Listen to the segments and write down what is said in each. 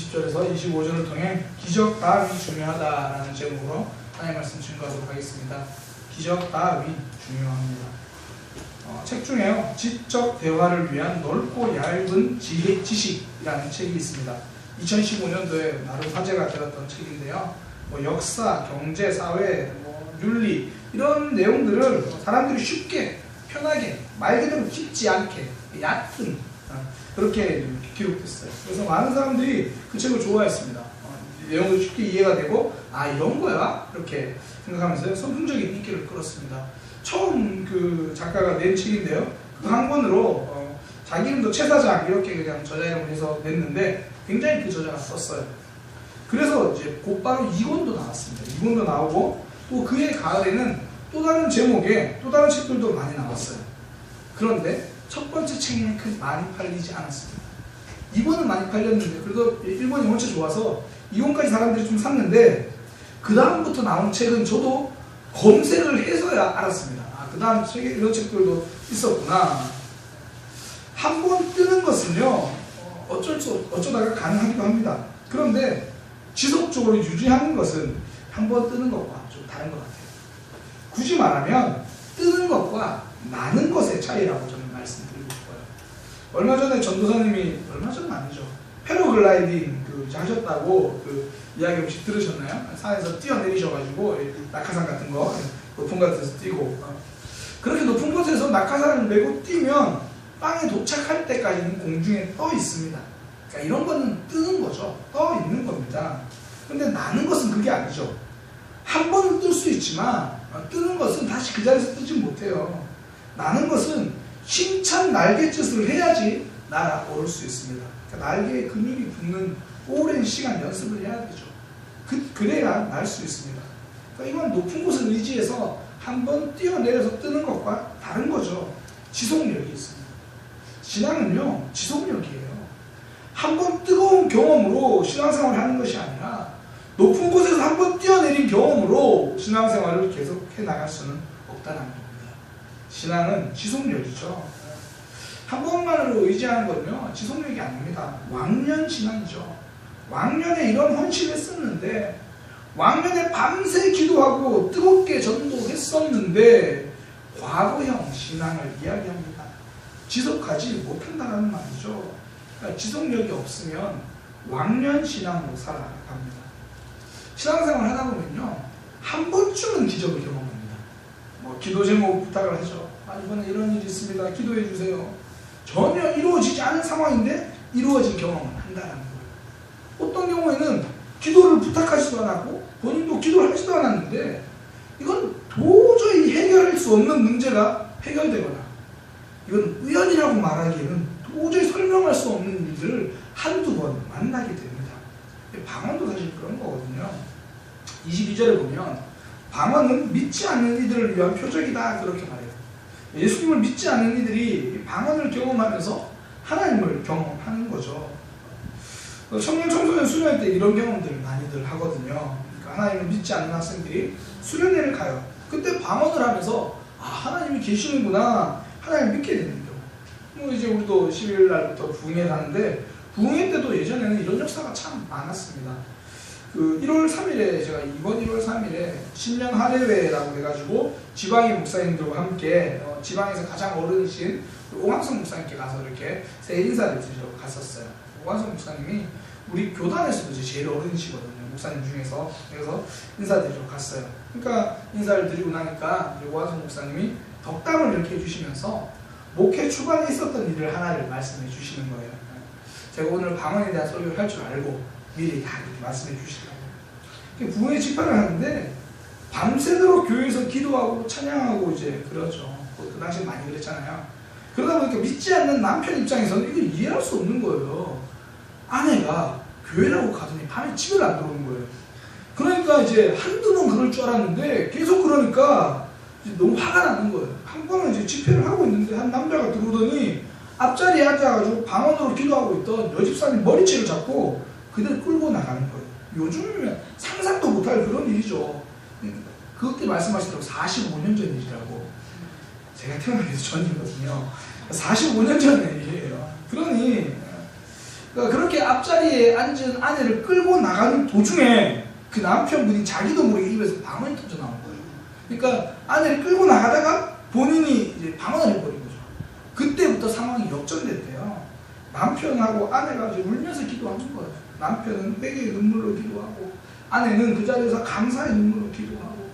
20절에서 25절을 통해 기적 다음이 중요하다라는 제목으로 하나님의 말씀 증거하도록 하겠습니다. 기적 다음이 중요합니다. 책 중에요, 지적 대화를 위한 넓고 얇은 지식이라는 책이 있습니다. 2015년도에 나름 화제가 되었던 책인데요. 역사, 경제, 사회, 윤리 이런 내용들을 사람들이 쉽게, 편하게, 말 그대로 깊지 않게, 얕은 그렇게 기록됐어요. 그래서 많은 사람들이 그 책을 좋아했습니다. 내용도 쉽게 이해가 되고, 아, 이런 거야? 이렇게 생각하면서 선풍적인 인기를 끌었습니다. 처음 그 작가가 낸 책인데요. 그 한 권으로 자기 이름도 최 사장 이렇게 그냥 저자 이름을 해서 냈는데 굉장히 그 저자가 썼어요. 그래서 이제 곧바로 2권도 나왔습니다. 2권도 나오고 또 그해 가을에는 또 다른 제목의 또 다른 책들도 많이 나왔어요. 그런데 첫 번째 책만큼 많이 팔리지 않았습니다. 2권은 많이 팔렸는데 그래도 1권이 원체 좋아서 2권까지 사람들이 좀 샀는데 그 다음부터 나온 책은 저도 검색을 해서야 알았습니다. 아, 그 다음 책에 이런 책들도 있었구나. 한 번 뜨는 것은요, 어쩌다가 가능하기도 합니다. 그런데 지속적으로 유지하는 것은 한 번 뜨는 것과 좀 다른 것 같아요. 굳이 말하면 뜨는 것과 나는 것의 차이라고 저는 말씀드리고 싶어요. 얼마 전에 전도사님이, 얼마 전은 아니죠, 패러글라이딩 하셨다고 그 이야기 혹시 들으셨나요? 산에서 뛰어내리셔가지고 낙하산 같은 거, 높은 곳에서 뛰고, 그렇게 높은 곳에서 낙하산을 메고 뛰면 땅에 도착할 때까지는 공중에 떠 있습니다. 그러니까 이런 거는 뜨는 거죠. 떠 있는 겁니다. 근데 나는 것은 그게 아니죠. 한 번은 뜰 수 있지만 뜨는 것은 다시 그 자리에서 뜨지 못해요. 나는 것은 힘찬 날갯짓을 해야지 날아오를 수 있습니다. 그러니까 날개에 근육이 붙는 오랜 시간 연습을 해야 되죠. 그래야 날 수 있습니다. 그러니까 이건 높은 곳을 의지해서 한번 뛰어내려서 뜨는 것과 다른 거죠. 지속력이 있습니다. 신앙은요, 지속력이에요. 한번 뜨거운 경험으로 신앙생활을 하는 것이 아니라 높은 곳에서 한번 뛰어내린 경험으로 신앙생활을 계속해 나갈 수는 없다는 겁니다. 신앙은 지속력이죠. 한 번만으로 의지하는 건요, 지속력이 아닙니다. 왕년신앙이죠. 왕년에 이런 헌신을 했었는데, 왕년에 밤새 기도하고 뜨겁게 전도했었는데 과거형 신앙을 이야기합니다. 지속하지 못한다는 말이죠. 그러니까 지속력이 없으면 왕년신앙으로 살아갑니다. 신앙생활 하다 보면요, 한 번쯤은 기적을 경험합니다. 기도 제목 부탁을 하죠. 이번에 이런 일이 있습니다. 기도해 주세요. 전혀 이루어지지 않은 상황인데 이루어진 경험을 한다는 거예요. 어떤 경우에는 기도를 부탁하지도 않았고 본인도 기도를 하지도 않았는데 이건 도저히 해결할 수 없는 문제가 해결되거나, 이건 우연이라고 말하기에는 도저히 설명할 수 없는 일들을 한두 번 만나게 됩니다. 방언도 사실 그런 거거든요. 22절에 보면 방언은 믿지 않는 이들을 위한 표적이다, 그렇게 말해요. 예수님을 믿지 않는 이들이 방언을 경험하면서 하나님을 경험하는 거죠. 청년 청소년 수련회 때 이런 경험들을 많이들 하거든요. 그러니까 하나님을 믿지 않는 학생들이 수련회를 가요. 그때 방언을 하면서 하나님이 계시는구나, 하나님을 믿게 되는 경우. 이제 우리도 11일 날부터 부흥회를 하는데 부흥회 때도 예전에는 이런 역사가 참 많았습니다. 그 1월 3일에 제가 이번 1월 3일에 신년 할례회라고 해가지고 지방의 목사님들과 함께 지방에서 가장 어른이신 오광석 목사님께 가서 이렇게 새해 인사를 드리러 갔었어요. 오광석 목사님이 우리 교단에서도 이제 제일 어른이시거든요. 목사님 중에서. 그래서 인사드리러 갔어요. 그러니까 인사를 드리고 나니까 오광석 목사님이 덕담을 이렇게 해주시면서 목회 초반에 있었던 일을 하나를 말씀해 주시는 거예요. 제가 오늘 방언에 대한 설교를 할 줄 알고 미리 다 이렇게 말씀해 주시더라고요. 부흥회 집회를 하는데 밤새도록 교회에서 기도하고 찬양하고 이제 그러죠. 그 당시에 많이 그랬잖아요. 그러다 보니까 믿지 않는 남편 입장에서는 이걸 이해할 수 없는 거예요. 아내가 교회라고 가더니 밤에 집에 안 들어오는 거예요. 그러니까 이제 한두 번 그럴 줄 알았는데 계속 그러니까 이제 너무 화가 나는 거예요. 한 번은 이제 집회를 하고 있는데 한 남자가 들어오더니 앞자리에 앉아가지고 방언으로 기도하고 있던 여집사님 머리채를 잡고 그대로 끌고 나가는 거예요. 요즘이면 상상도 못할 그런 일이죠. 그때 말씀하시더라고 45년 전 일이라고. 제가 태어나기 전이거든요. 45년 전 일이에요. 그러니 그러니까 그렇게 앞자리에 앉은 아내를 끌고 나가는 도중에 그 남편분이 자기도 모르게 입에서 방언이 터져 나온 거예요. 그러니까 아내를 끌고 나가다가 본인이 이제 방언을 해버린 거죠. 그때부터 상황이 역전됐대요. 남편하고 아내가 이제 울면서 기도하는 거예요. 남편은 회개의 눈물로 기도하고 아내는 그 자리에서 감사의 눈물로 기도하고.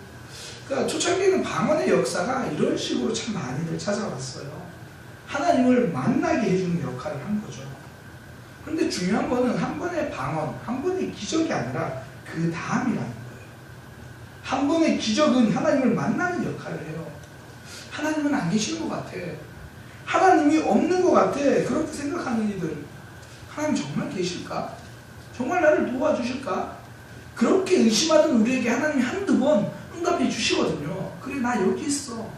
그러니까 초창기에는 방언의 역사가 이런 식으로 참 많이들 찾아왔어요. 하나님을 만나게 해주는 역할을 한 거죠. 그런데 중요한 거는 한 번의 방언, 한 번의 기적이 아니라 그 다음이라는 거예요. 한 번의 기적은 하나님을 만나는 역할을 해요. 하나님은 안 계시는 것 같아. 하나님이 없는 것 같아. 그렇게 생각하는 이들, 하나님 정말 계실까? 정말 나를 도와주실까? 그렇게 의심하던 우리에게 하나님이 한두 번 응답해 주시거든요. 그래, 나 여기 있어.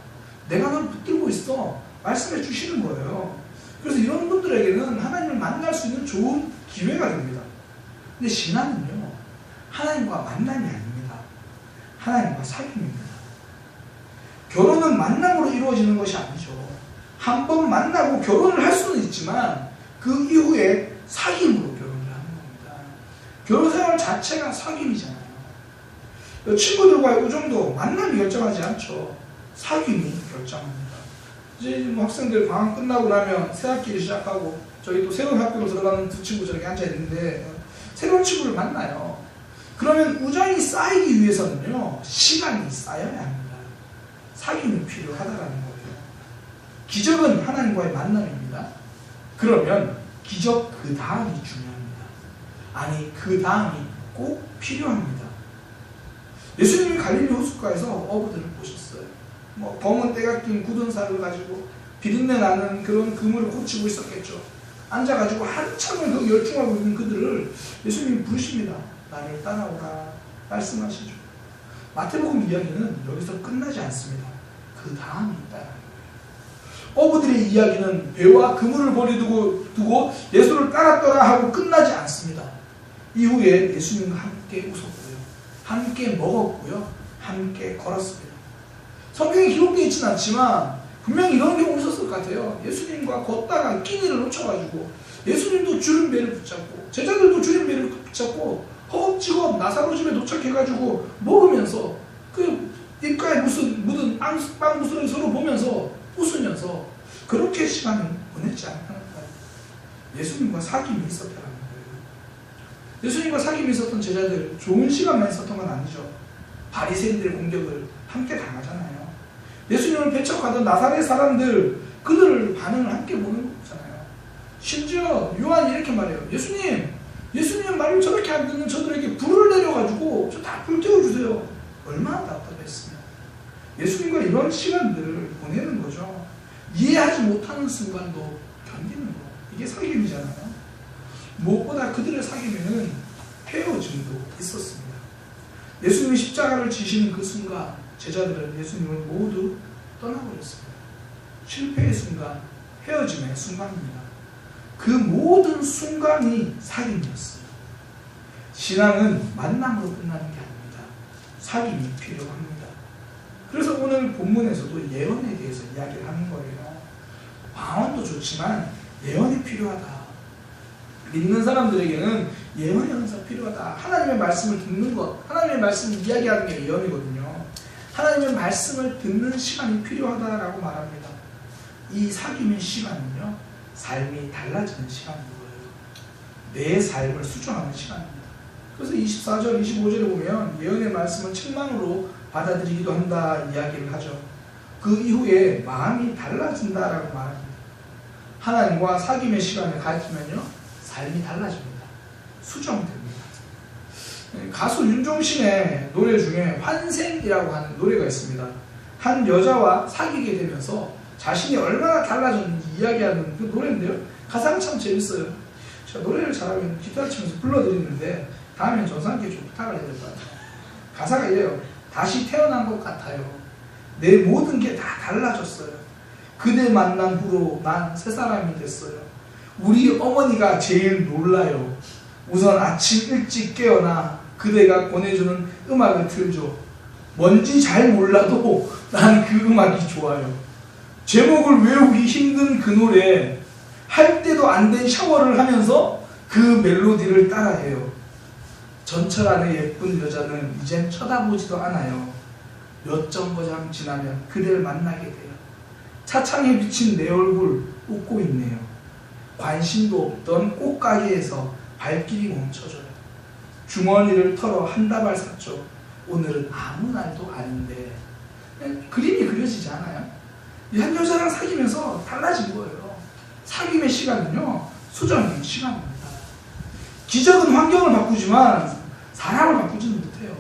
내가 널 붙들고 있어. 말씀해 주시는 거예요. 그래서 이런 분들에게는 하나님을 만날 수 있는 좋은 기회가 됩니다. 근데 신앙은요, 하나님과 만남이 아닙니다. 하나님과 사귐입니다. 결혼은 만남으로 이루어지는 것이 아니죠. 한 번 만나고 결혼을 할 수는 있지만 그 이후에 사귐으로 결혼을 하는 겁니다. 결혼 생활 자체가 사귐이잖아요. 친구들과의 우정도 만남이 결정하지 않죠. 사귐이 결정합니다. 이제 뭐 학생들 방학 끝나고 나면 새 학기를 시작하고 저희 또 새로운 학교로 들어가는 두 친구 저렇게 앉아있는데 새로운 친구를 만나요. 그러면 우정이 쌓이기 위해서는요, 시간이 쌓여야 합니다. 사귐이 필요하다라는 거예요. 기적은 하나님과의 만남입니다. 그러면 기적 그 다음이 중요합니다. 아니, 그 다음이 꼭 필요합니다. 예수님이 갈릴리 호숫가에서 어부들을 보셨어요. 뭐 검은 때가 낀 굳은 살을 가지고 비린내 나는 그런 그물을 고치고 있었겠죠. 앉아가지고 한참을 그 열중하고 있는 그들을 예수님이 부르십니다. 나를 따라오라 말씀하시죠. 마태복음 이야기는 여기서 끝나지 않습니다. 그 다음이 있다. 어부들의 이야기는 배와 그물을 버려두고 예수를 따랐더라 하고 끝나지 않습니다. 이후에 예수님과 함께 웃었고요, 함께 먹었고요, 함께 걸었습니다. 성경에 기록되어 있지는 않지만 분명히 이런 경우 있었을 것 같아요. 예수님과 걷다가 끼니를 놓쳐가지고 예수님도 주름배를 붙잡고 제자들도 주름배를 붙잡고 허겁지겁 나사로 집에 도착해가지고 먹으면서 그 입가에 묻은 빵 무스를 서로 보면서 웃으면서 그렇게 시간을 보냈지 않을까. 예수님과 사귐이 있었다는 거예요. 예수님과 사귐이 있었던 제자들, 좋은 시간만 있었던 건 아니죠. 바리새인들의 공격을 함께 당하잖아요. 예수님을 배척하던 나사렛 사람들, 그들 반응을 함께 보는 거잖아요. 심지어 요한이 이렇게 말해요. 예수님 말을 저렇게 안 듣는 저들에게 불을 내려가지고 저 다 불 태워주세요. 얼마나 답답했으면. 예수님과 이런 시간들을 보내는 거죠. 이해하지 못하는 순간도 견디는 거. 이게 사귐이잖아요. 무엇보다 그들의 사귐에는 헤어짐도 있었습니다. 예수님이 십자가를 지시는 그 순간 제자들은 예수님을 모두 떠나버렸습니다. 실패의 순간, 헤어짐의 순간입니다. 그 모든 순간이 사귐이었어요. 신앙은 만남으로 끝나는 게 아닙니다. 사귐이 필요합니다. 그래서 오늘 본문에서도 예언에 대해서 이야기를 하는 거예요. 방언도 좋지만 예언이 필요하다. 믿는 사람들에게는 예언의 은사가 필요하다. 하나님의 말씀을 듣는 것, 하나님의 말씀을 이야기하는 게 예언이거든요. 하나님의 말씀을 듣는 시간이 필요하다라고 말합니다. 이 사귐의 시간은요, 삶이 달라지는 시간인 거예요. 내 삶을 수정하는 시간입니다. 그래서 24절, 25절에 보면 예언의 말씀을 책망으로 받아들이기도 한다 이야기를 하죠. 그 이후에 마음이 달라진다라고 말합니다. 하나님과 사귐의 시간을 가지면요, 삶이 달라집니다. 수정됩니다. 가수 윤종신의 노래 중에 환생이라고 하는 노래가 있습니다. 한 여자와 사귀게 되면서 자신이 얼마나 달라졌는지 이야기하는 그 노래인데요. 가사가 참 재밌어요. 제가 노래를 잘하면 기타를 치면서 불러드리는데 다음엔 전사님께 좀 부탁을 해야 될 것 같아요. 가사가 이래요. 다시 태어난 것 같아요. 내 모든 게 다 달라졌어요. 그대 만난 후로 난 새 사람이 됐어요. 우리 어머니가 제일 놀라요. 우선 아침 일찍 깨어나 그대가 보내주는 음악을 틀죠. 뭔지 잘 몰라도 난 그 음악이 좋아요. 제목을 외우기 힘든 그 노래, 할 때도 안 된 샤워를 하면서 그 그 멜로디를 따라해요. 전철 안의 예쁜 여자는 이젠 쳐다보지도 않아요. 몇 정거장 지나면 그대를 만나게 돼요. 차창에 비친 내 얼굴 웃고 있네요. 관심도 없던 꽃가게에서 발길이 멈춰져요. 주머니를 털어 한 다발 샀죠. 오늘은 아무 날도 아닌데. 그림이 그려지지 않아요? 한 여자랑 사귀면서 달라진 거예요. 사귐의 시간은요, 수정의 시간입니다. 기적은 환경을 바꾸지만 사람을 바꾸지는 못해요.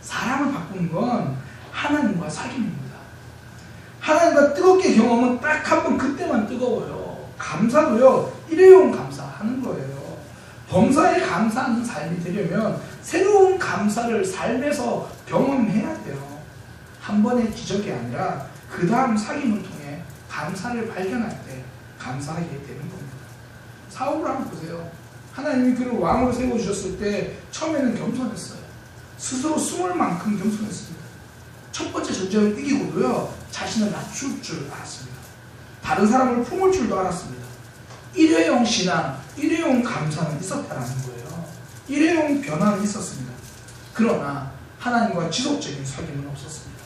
사람을 바꾸는 건 하나님과 사귐입니다. 하나님과 뜨겁게 경험은 딱 한 번 그때만 뜨거워요. 감사도요, 일회용 감사하는 거예요. 범사에 감사하는 삶이 되려면 새로운 감사를 삶에서 경험해야 돼요. 한 번의 기적이 아니라 그 다음 사귐을 통해 감사를 발견할 때 감사하게 되는 겁니다. 사울을 한번 보세요. 하나님이 그를 왕으로 세워주셨을 때 처음에는 겸손했어요. 스스로 숨을 만큼 겸손했습니다. 첫 번째 전쟁을 이기고도요, 자신을 낮출 줄 알았습니다. 다른 사람을 품을 줄도 알았습니다. 일회용 신앙, 일회용 감사는 있었다는 거예요. 일회용 변화는 있었습니다. 그러나 하나님과 지속적인 사귐은 없었습니다.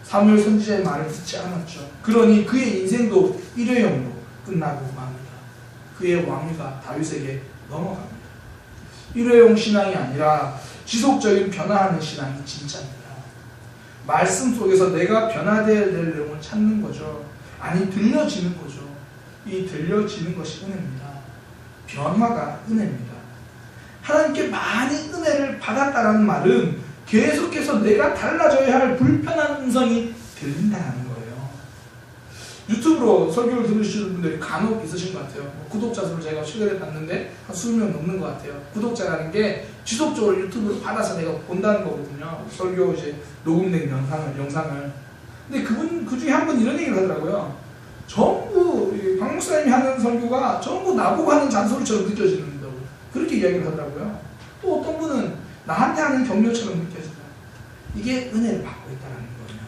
사무엘 선지자의 말을 듣지 않았죠. 그러니 그의 인생도 일회용으로 끝나고 맙니다. 그의 왕위가 다윗에게 넘어갑니다. 일회용 신앙이 아니라 지속적인 변화하는 신앙이 진짜입니다. 말씀 속에서 내가 변화되어야 될 내용을 찾는 거죠. 아니, 들려지는 거죠. 이 들려지는 것이 은혜입니다. 변화가 은혜입니다. 하나님께 많이 은혜를 받았다는 말은 계속해서 내가 달라져야 할 불편한 음성이 들린다는 거예요. 유튜브로 설교를 들으시는 분들이 간혹 있으신 것 같아요. 구독자 수를 제가 최근에 봤는데 한 20명 넘는 것 같아요. 구독자라는 게 지속적으로 유튜브를 받아서 내가 본다는 거거든요. 설교 이제 녹음된 영상을. 근데 그 중에 한 분 이런 얘기를 하더라고요. 전부 박 목사님이 하는 설교가 전부 나보고 하는 잔소리처럼 느껴지는다고 그렇게 이야기를 하더라고요. 또 어떤 분은 나한테 하는 격려처럼 느껴진다. 이게 은혜를 받고 있다는 거예요.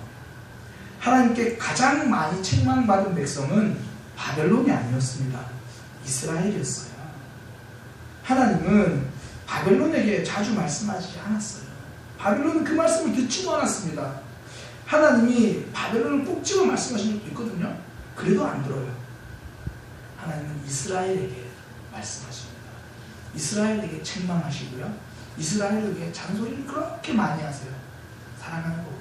하나님께 가장 많이 책망받은 백성은 바벨론이 아니었습니다. 이스라엘이었어요. 하나님은 바벨론에게 자주 말씀하지 않았어요. 바벨론은 그 말씀을 듣지도 않았습니다. 하나님이 바벨론을 꼭 집어 말씀하신 적도 있거든요. 그래도 안 들어요. 하나님은 이스라엘에게 말씀하십니다. 이스라엘에게 책망하시고요. 이스라엘에게 잔소리를 그렇게 많이 하세요. 사랑하는 거거든요.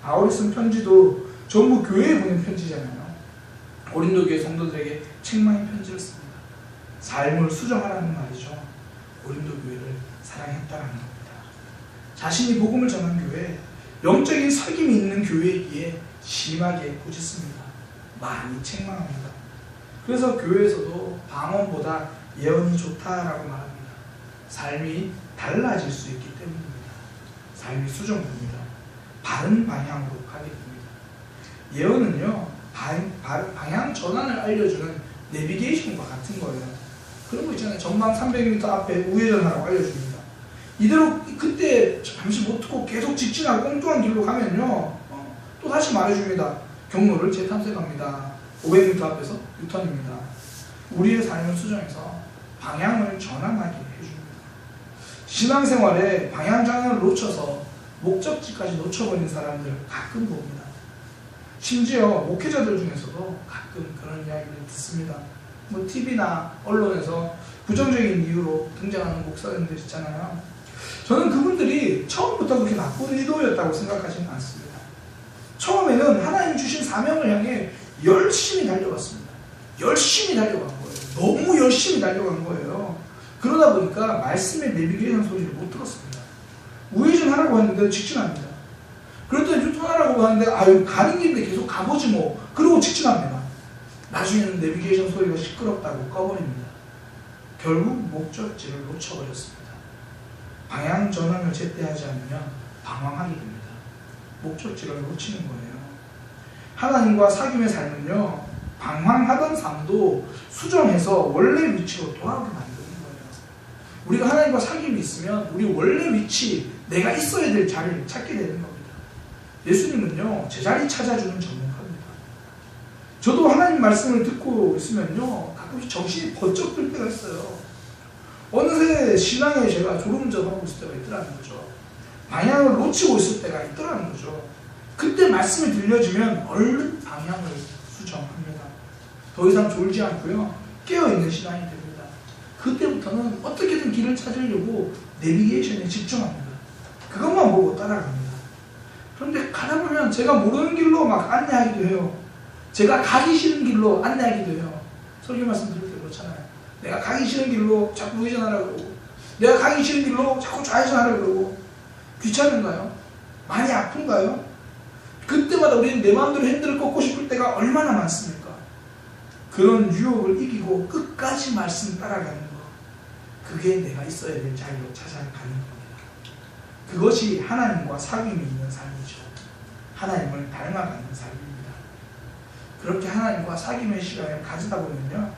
바울이 쓴 편지도 전부 교회에 보낸 편지잖아요. 고린도 교회 성도들에게 책망의 편지를 씁니다. 삶을 수정하라는 말이죠. 고린도 교회를 사랑했다라는 겁니다. 자신이 복음을 전한 교회, 영적인 사귐이 있는 교회이기에 심하게 꾸짖습니다. 많이 책망합니다. 그래서 교회에서도 방언보다 예언이 좋다라고 말합니다. 삶이 달라질 수 있기 때문입니다. 삶이 수정됩니다. 바른 방향으로 가게 됩니다. 예언은요, 방향 전환을 알려주는 내비게이션과 같은 거예요. 그런 거 있잖아요. 전방 300m 앞에 우회전하라고 알려줍니다. 이대로 그때 잠시 못 듣고 계속 직진하고 엉뚱한 길로 가면요, 또 다시 말해줍니다. 경로를 재탐색합니다. 500m 앞에서 유턴입니다. 우리의 삶을 수정해서 방향을 전환하게 해줍니다. 신앙생활에 방향 전환을 놓쳐서 목적지까지 놓쳐버린 사람들 가끔 봅니다. 심지어 목회자들 중에서도 가끔 그런 이야기를 듣습니다. 뭐 TV나 언론에서 부정적인 이유로 등장하는 목사님들 있잖아요. 저는 그분들이 처음부터 그렇게 나쁜 의도였다고 생각하지는 않습니다. 처음에는 하나님 주신 사명을 향해 열심히 달려갔습니다. 열심히 달려간 거예요. 너무 열심히 달려간 거예요. 그러다 보니까 말씀의 내비게이션 소리를 못 들었습니다. 우회전하라고 했는데 직진합니다. 그랬더니 유턴하라고 하는데 가는 길인데 계속 가보지 뭐. 그러고 직진합니다. 나중에는 내비게이션 소리가 시끄럽다고 꺼버립니다. 결국 목적지를 놓쳐버렸습니다. 방향 전환을 제때 하지 않으면 방황하게 됩니다. 목적지를 놓치는 거예요. 하나님과 사귐의 삶은요, 방황하던 삶도 수정해서 원래 위치로 돌아오게 만드는 거예요. 우리가 하나님과 사귐이 있으면 우리 원래 위치, 내가 있어야 될 자리를 찾게 되는 겁니다. 예수님은요, 제자리 찾아주는 전문가입니다. 저도 하나님 말씀을 듣고 있으면요, 가끔씩 정신이 번쩍 들 때가 있어요. 어느새 신앙에 제가 졸음운전하고 있을 때가 있더라는 거죠. 방향을 놓치고 있을 때가 있더라는 거죠. 그때 말씀이 들려주면 얼른 방향을 수정합니다. 더 이상 졸지 않고요. 깨어있는 신앙이 됩니다. 그때부터는 어떻게든 길을 찾으려고 내비게이션에 집중합니다. 그것만 보고 따라갑니다. 그런데 가다 보면 제가 모르는 길로 막 안내하기도 해요. 제가 가기 싫은 길로 안내하기도 해요. 설교 말씀 들을 때 그렇잖아요. 내가 가기 싫은 길로 자꾸 우회전하라고 그러고, 내가 가기 싫은 길로 자꾸 좌회전하라고 그러고. 귀찮은가요? 많이 아픈가요? 그때마다 우리는 내 마음대로 핸들을 꺾고 싶을 때가 얼마나 많습니까? 그런 유혹을 이기고 끝까지 말씀 따라가는 것, 그게 내가 있어야 될 자리로 찾아가는 겁니다. 그것이 하나님과 사귐이 있는 삶이죠. 하나님을 닮아가는 삶입니다. 그렇게 하나님과 사귐의 시간을 가지다 보면요,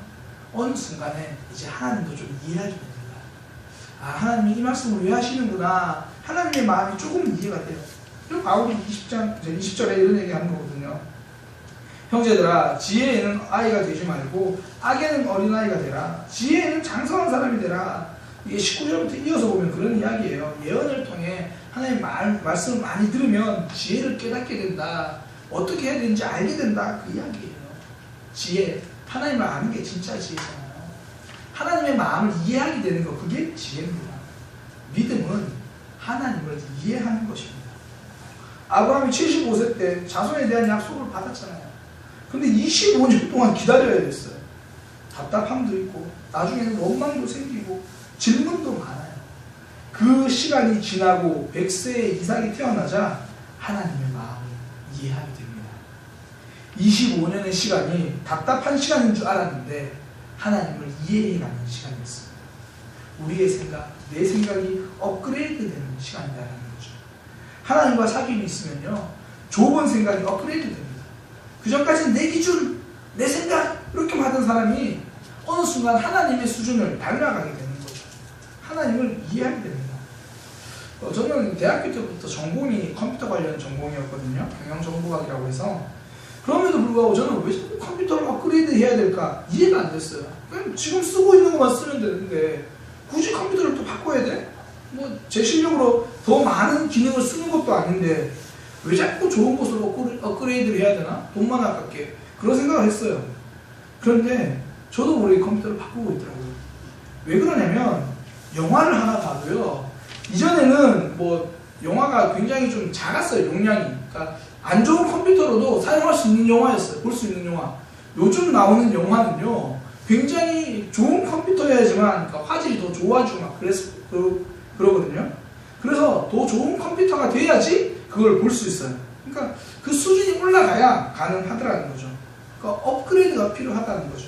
어느 순간에 이제 하나님도 좀 이해하게 됩니다. 아, 하나님이 이 말씀을 왜 하시는구나. 하나님의 마음이 조금 이해가 돼요. 바울이 20절에 이런 얘기하는 거거든요. 형제들아, 지혜에는 아이가 되지 말고 악에는 어린아이가 되라. 지혜에는 장성한 사람이 되라. 이게 19절부터 이어서 보면 그런 이야기예요. 예언을 통해 하나님의 말씀을 많이 들으면 지혜를 깨닫게 된다. 어떻게 해야 되는지 알게 된다. 그 이야기예요. 지혜, 하나님을 아는 게 진짜 지혜잖아요. 하나님의 마음을 이해하게 되는 것, 그게 지혜입니다. 믿음은 하나님을 이해하는 것입니다. 아브라함이 75세 때 자손에 대한 약속을 받았잖아요. 근데 25년 동안 기다려야 됐어요. 답답함도 있고 나중에는 원망도 생기고 질문도 많아요. 그 시간이 지나고 100세의 이삭이 태어나자 하나님의 마음을 이해하게 됩니다. 25년의 시간이 답답한 시간인 줄 알았는데 하나님을 이해해가는 시간이었습니다. 우리의 생각, 내 생각이 업그레이드 되는 시간이라는 거죠. 하나님과 사귐이 있으면요, 좁은 생각이 업그레이드 됩니다. 그 전까지는 내 기준, 내 생각 이렇게 받은 사람이 어느 순간 하나님의 수준을 닮아가게 되는 거죠. 하나님을 이해하게 됩니다. 저는 대학교 때부터 전공이 컴퓨터 관련 전공이었거든요. 경영정보학이라고 해서. 그럼에도 불구하고 저는 왜 자꾸 컴퓨터를 업그레이드 해야 될까 이해가 안 됐어요. 그냥 지금 쓰고 있는 것만 쓰면 되는데 굳이 컴퓨터를 또 바꿔야 돼? 뭐 제 실력으로 더 많은 기능을 쓰는 것도 아닌데 왜 자꾸 좋은 곳으로 업그레이드를 해야 되나? 돈만 아깝게. 그런 생각을 했어요. 그런데 저도 모르게 컴퓨터를 바꾸고 있더라고요. 왜 그러냐면 영화를 하나 봐도요, 이전에는 뭐 영화가 굉장히 좀 작았어요, 용량이. 그러니까 안 좋은 컴퓨터로도 사용할 수 있는 영화였어요. 볼 수 있는 영화. 요즘 나오는 영화는요, 굉장히 좋은 컴퓨터여야지만, 그러니까 화질이 더 좋아지고 막 그러거든요. 그래서 더 좋은 컴퓨터가 돼야지 그걸 볼 수 있어요. 그러니까 그 수준이 올라가야 가능하더라는 거죠. 그러니까 업그레이드가 필요하다는 거죠.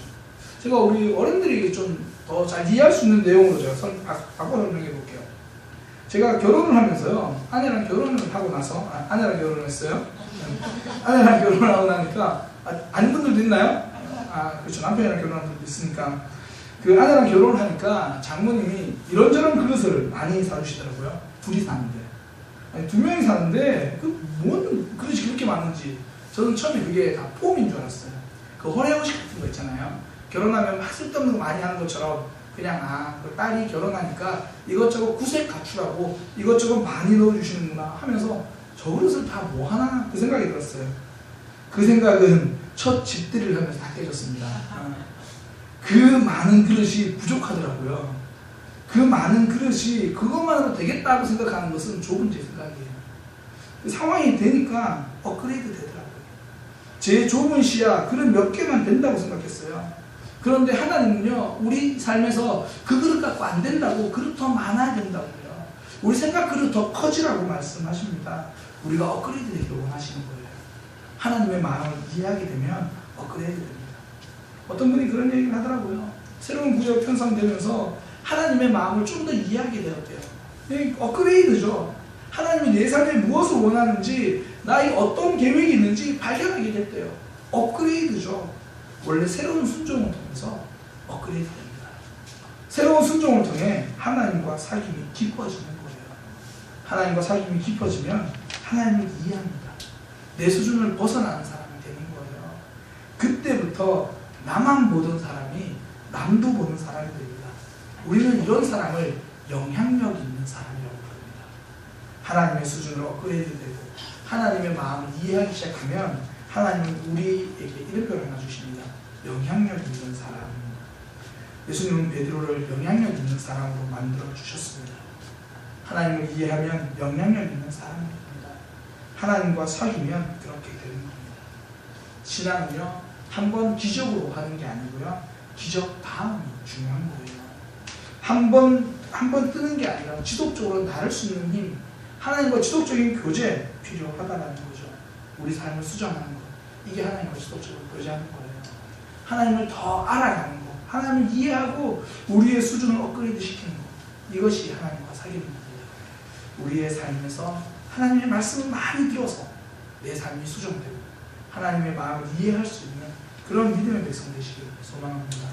제가 우리 어른들이 좀 더 잘 이해할 수 있는 내용으로 제가 바꿔 설명해 볼게요. 제가 결혼을 하면서요, 아내랑 결혼을 하고 나서, 아내랑 결혼을 했어요. 아내랑 결혼을 하고 나니까, 아는 분들도 있나요? 그렇죠. 남편이랑 결혼한 분도 있으니까. 그 아내랑 결혼을 하니까 장모님이 이런저런 그릇을 많이 사주시더라고요. 둘이 사는데. 아니, 두 명이 사는데, 뭔 그릇이 그렇게 많은지. 저는 처음에 그게 다 폼인 줄 알았어요. 그 호레호식 같은 거 있잖아요. 결혼하면 막 쓸데없는 거 많이 하는 것처럼 그냥 그 딸이 결혼하니까 이것저것 구색 갖추라고 이것저것 많이 넣어주시는구나 하면서 저 그릇을 다 뭐 하나 그 생각이 들었어요. 그 생각은 첫 집들이를 하면서 다 깨졌습니다. 그 많은 그릇이 부족하더라고요. 그 많은 그릇이 그것만으로 되겠다고 생각하는 것은 좁은 제 생각이에요. 그 상황이 되니까 업그레이드 되더라고요. 제 좁은 시야 그릇 몇 개만 된다고 생각했어요. 그런데 하나님은요, 우리 삶에서 그 그릇 갖고 안 된다고, 그릇 더 많아야 된다고요. 우리 생각 그릇 더 커지라고 말씀하십니다. 우리가 업그레이드 되기를 원하시는 거예요. 하나님의 마음을 이해하게 되면 업그레이드 됩니다. 어떤 분이 그런 얘기를 하더라고요. 새로운 구역 편성되면서 하나님의 마음을 좀 더 이해하게 되었대요. 업그레이드죠. 하나님이 내 삶에 무엇을 원하는지, 나의 어떤 계획이 있는지 발견하게 됐대요. 업그레이드죠. 원래 새로운 순종을 통해서 업그레이드 됩니다. 새로운 순종을 통해 하나님과 사귐이 깊어지는 거예요. 하나님과 사귐이 깊어지면 하나님을 이해합니다. 내 수준을 벗어나는 사람이 되는 거예요. 그때부터 나만 보던 사람이 남도 보는 사람이 됩니다. 우리는 이런 사람을 영향력 있는 사람이라고 부릅니다. 하나님의 수준을 업그레이드되고 하나님의 마음을 이해하기 시작하면 하나님은 우리에게 이름표를 하나 주십니다. 영향력 있는 사람. 예수님은 베드로를 영향력 있는 사람으로 만들어 주셨습니다. 하나님을 이해하면 영향력 있는 사람이 됩니다. 하나님과 사귀면 그렇게 되는 겁니다. 신앙은요, 한번 기적으로 하는 게 아니고요, 기적 다음이 중요한 거예요. 한 번 뜨는 게 아니라 지속적으로 나를 수 있는 힘, 하나님과 지속적인 교제 필요하다는 거죠. 우리 삶을 수정하는 것, 이게 하나님과 지속적으로 교제하는 거예요. 하나님을 더 알아가는 것, 하나님을 이해하고 우리의 수준을 업그레이드 시키는 것, 이것이 하나님과 사귀는 겁니다. 우리의 삶에서 하나님의 말씀을 많이 들어서 내 삶이 수정되고 하나님의 마음을 이해할 수 있는 그런 믿음의 백성 되시기를 소망합니다.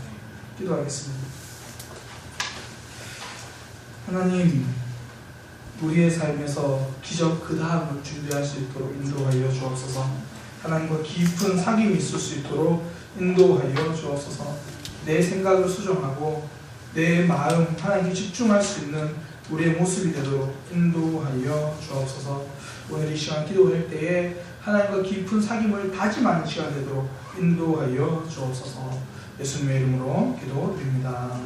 기도하겠습니다. 하나님, 우리의 삶에서 기적 그 다음을 준비할 수 있도록 인도하여 주옵소서. 하나님과 깊은 사귐이 있을 수 있도록 인도하여 주옵소서. 내 생각을 수정하고 내 마음 하나님께 집중할 수 있는 우리의 모습이 되도록 인도하여 주옵소서. 오늘 이 시간 기도할 때에 하나님과 깊은 사귐을 다짐하는 시간 되도록 인도하여 주옵소서. 예수님의 이름으로 기도드립니다.